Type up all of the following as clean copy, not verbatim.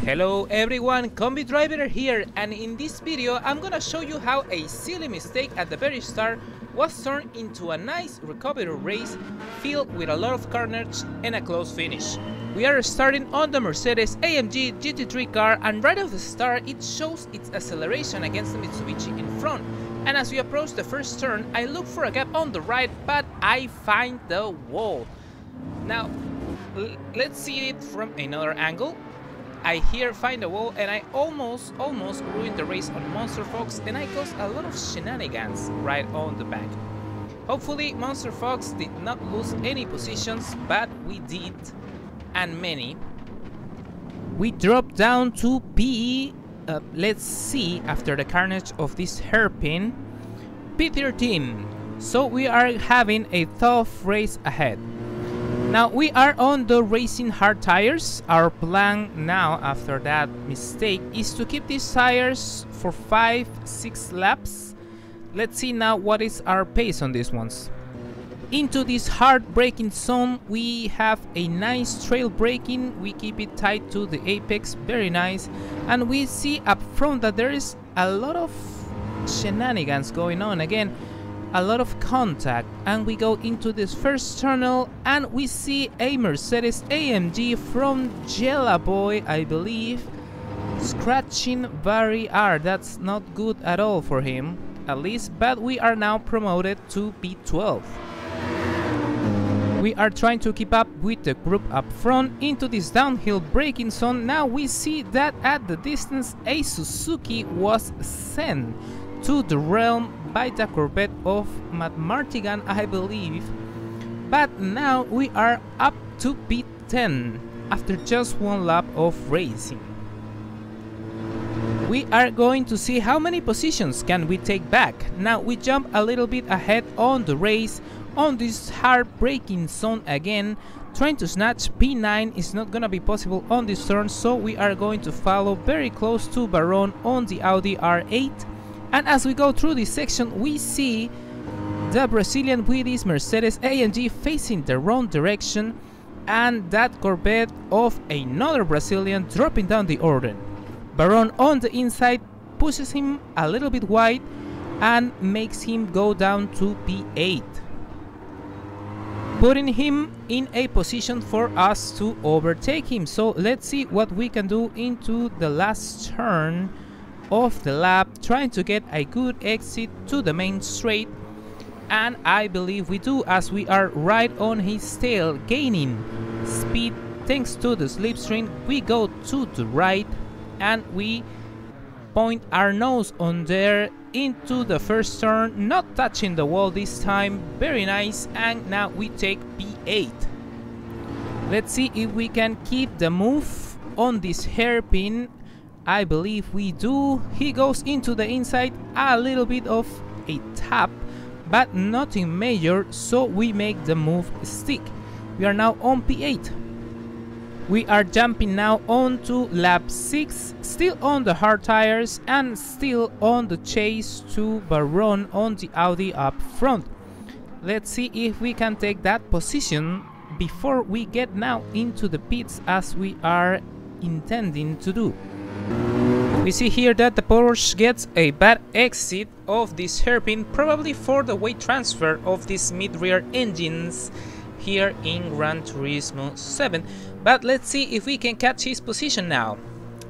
Hello everyone, Combi Driver here, and in this video I'm gonna show you how a silly mistake at the very start was turned into a nice recovery race filled with a lot of carnage and a close finish. We are starting on the Mercedes AMG GT3 car, and right off the start it shows its acceleration against the Mitsubishi in front, and as we approach the first turn I look for a gap on the right, but I find the wall. Now let's see it from another angle. I here find a wall and I almost ruined the race on Monster Fox, and I caused a lot of shenanigans right on the back. Hopefully Monster Fox did not lose any positions, but we did, and many. We dropped down to P, let's see, after the carnage of this hairpin, P13. So we are having a tough race ahead. Now we are on the racing hard tires. Our plan now after that mistake is to keep these tires for 5-6 laps. Let's see now what is our pace on these ones. Into this hard braking zone we have a nice trail braking. We keep it tight to the apex, very nice, and we see up front that there is a lot of shenanigans going on again. A lot of contact, and we go into this first tunnel and we see a Mercedes AMG from Jella Boy, I believe, scratching very hard. That's not good at all for him, at least, but we are now promoted to P12. We are trying to keep up with the group up front into this downhill braking zone. Now we see that at the distance a Suzuki was sent to the realm by the Corvette of Matt Martigan, I believe. But now we are up to P10 after just one lap of racing. We are going to see how many positions can we take back. Now we jump a little bit ahead on the race on this hard braking zone again. Trying to snatch P9 is not gonna be possible on this turn, so we are going to follow very close to Baron on the Audi R8. And as we go through this section, we see the Brazilian with his Mercedes AMG facing the wrong direction, and that Corvette of another Brazilian dropping down the order. Baron on the inside pushes him a little bit wide and makes him go down to P8, putting him in a position for us to overtake him. So let's see what we can do into the last turn of the lap, trying to get a good exit to the main straight, and I believe we do, as we are right on his tail, gaining speed thanks to the slipstream. We go to the right and we point our nose on there into the first turn, not touching the wall this time, very nice, and now we take P8. Let's see if we can keep the move on this hairpin. I believe we do. He goes into the inside, a little bit of a tap, but nothing major, so we make the move stick. We are now on P8. We are jumping now on to lap 6, still on the hard tires and still on the chase to Baron on the Audi up front. Let's see if we can take that position before we get now into the pits, as we are intending to do. We see here that the Porsche gets a bad exit of this hairpin, probably for the weight transfer of these mid-rear engines here in Gran Turismo 7. But let's see if we can catch his position now.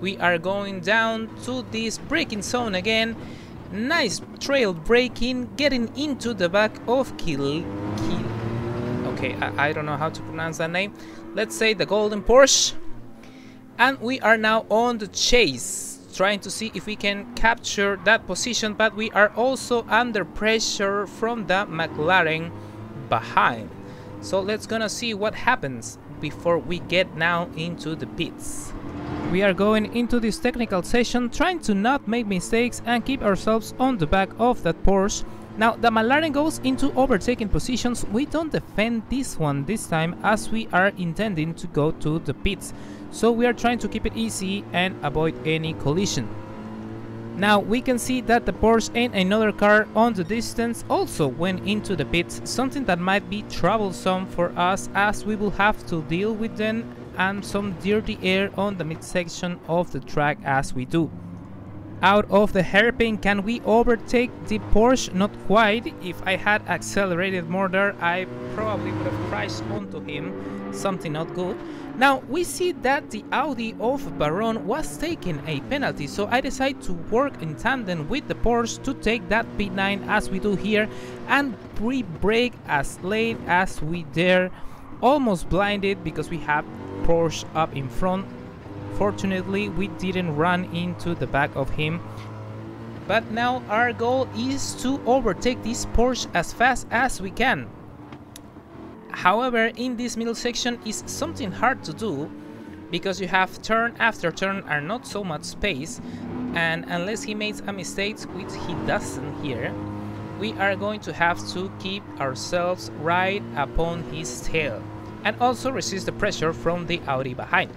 We are going down to this braking zone again. Nice trail braking, getting into the back of Okay, I don't know how to pronounce that name. Let's say the golden Porsche. And we are now on the chase, trying to see if we can capture that position, but we are also under pressure from the McLaren behind. So let's gonna see what happens before we get now into the pits. We are going into this technical session, trying to not make mistakes and keep ourselves on the back of that Porsche. Now the McLaren goes into overtaking positions. We don't defend this one this time, as we are intending to go to the pits. So we are trying to keep it easy and avoid any collision. Now we can see that the Porsche and another car on the distance also went into the pits, something that might be troublesome for us, as we will have to deal with them and some dirty air on the midsection of the track as we do. Out of the hairpin, can we overtake the Porsche? Not quite. If I had accelerated more there, I probably would have crashed onto him. Something not good. Now we see that the Audi of Baron was taking a penalty, so I decided to work in tandem with the Porsche to take that P9 as we do here and pre-brake as late as we dare. Almost blinded because we have Porsche up in front. Fortunately, we didn't run into the back of him. But now our goal is to overtake this Porsche as fast as we can. However, in this middle section is something hard to do because you have turn after turn and not so much space, and unless he makes a mistake, which he doesn't here, we are going to have to keep ourselves right upon his tail and also resist the pressure from the Audi behind.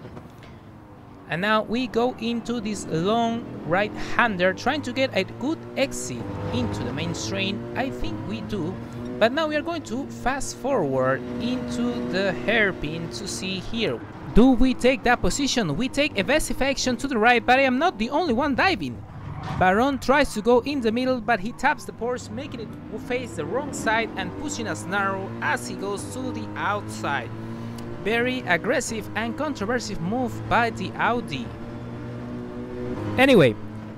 And now we go into this long right-hander trying to get a good exit into the main straight. I think we do. But now we are going to fast forward into the hairpin to see here. Do we take that position? We take evasive action to the right, but I am not the only one diving. Baron tries to go in the middle, but he taps the Porsche, making it face the wrong side and pushing us narrow as he goes to the outside. Very aggressive and controversial move by the Audi. Anyway,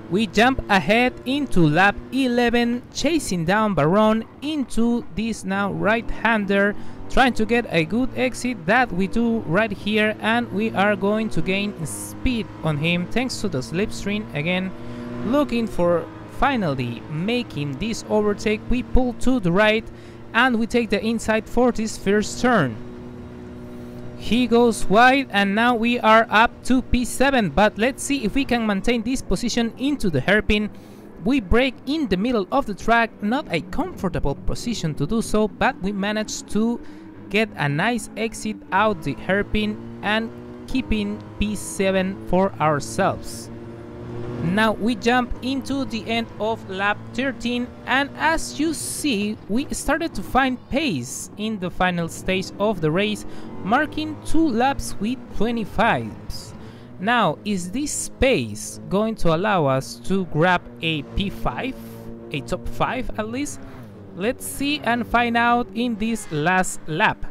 we jump ahead into lap 11, chasing down Baron into this now right-hander, trying to get a good exit that we do right here, and we are going to gain speed on him thanks to the slipstream again. Looking for finally making this overtake, we pull to the right and we take the inside for this first turn. He goes wide and now we are up to P7, but let's see if we can maintain this position into the hairpin. We brake in the middle of the track, not a comfortable position to do so, but we managed to get a nice exit out the hairpin and keeping P7 for ourselves. Now we jump into the end of lap 13, and as you see, we started to find pace in the final stage of the race, marking 2 laps with 25s. Now, is this pace going to allow us to grab a P5, a top 5 at least? Let's see and find out in this last lap.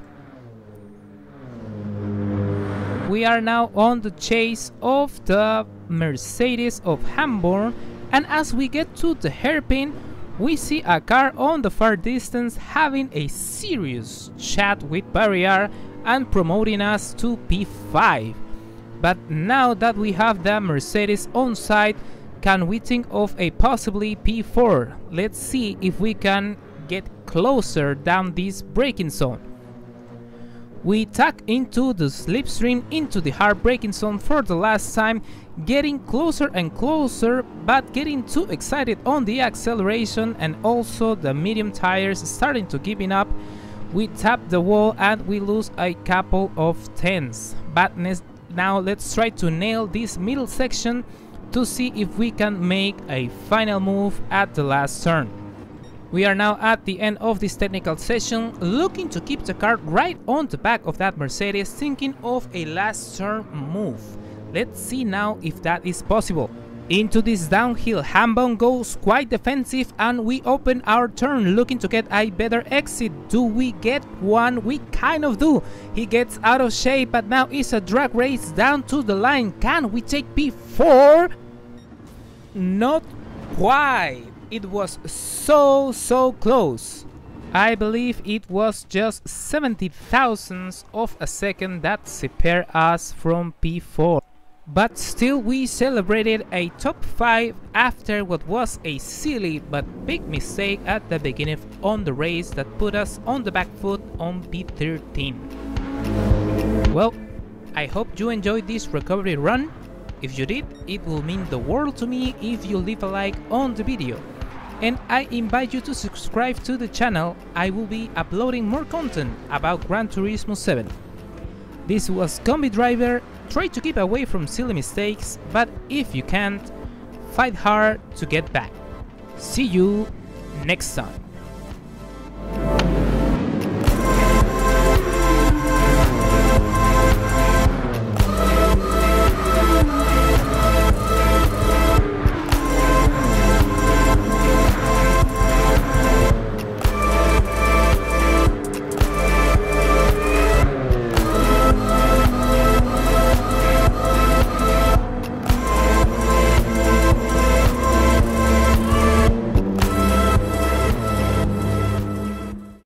We are now on the chase of the Mercedes of Hamburg, and as we get to the hairpin, we see a car on the far distance having a serious chat with Barrier and promoting us to P5. But now that we have the Mercedes on site, can we think of a possibly P4? Let's see if we can get closer down this braking zone. We tuck into the slipstream into the hard braking zone for the last time, getting closer and closer, but getting too excited on the acceleration and also the medium tires starting to giving up. We tap the wall and we lose a couple of tenths. But now let's try to nail this middle section to see if we can make a final move at the last turn. We are now at the end of this technical session, looking to keep the car right on the back of that Mercedes, thinking of a last turn move. Let's see now if that is possible. Into this downhill, Hamburg goes quite defensive and we open our turn looking to get a better exit. Do we get one? We kind of do. He gets out of shape, but now it's a drag race down to the line. Can we take P4? Not quite. It was so close. I believe it was just 70 thousandths of a second that separated us from P4. But still we celebrated a top 5 after what was a silly but big mistake at the beginning on the race that put us on the back foot on P13. Well, I hope you enjoyed this recovery run. If you did, it will mean the world to me if you leave a like on the video. And I invite you to subscribe to the channel. I will be uploading more content about Gran Turismo 7. This was Combi Driver. Try to keep away from silly mistakes, but if you can't, fight hard to get back. See you next time.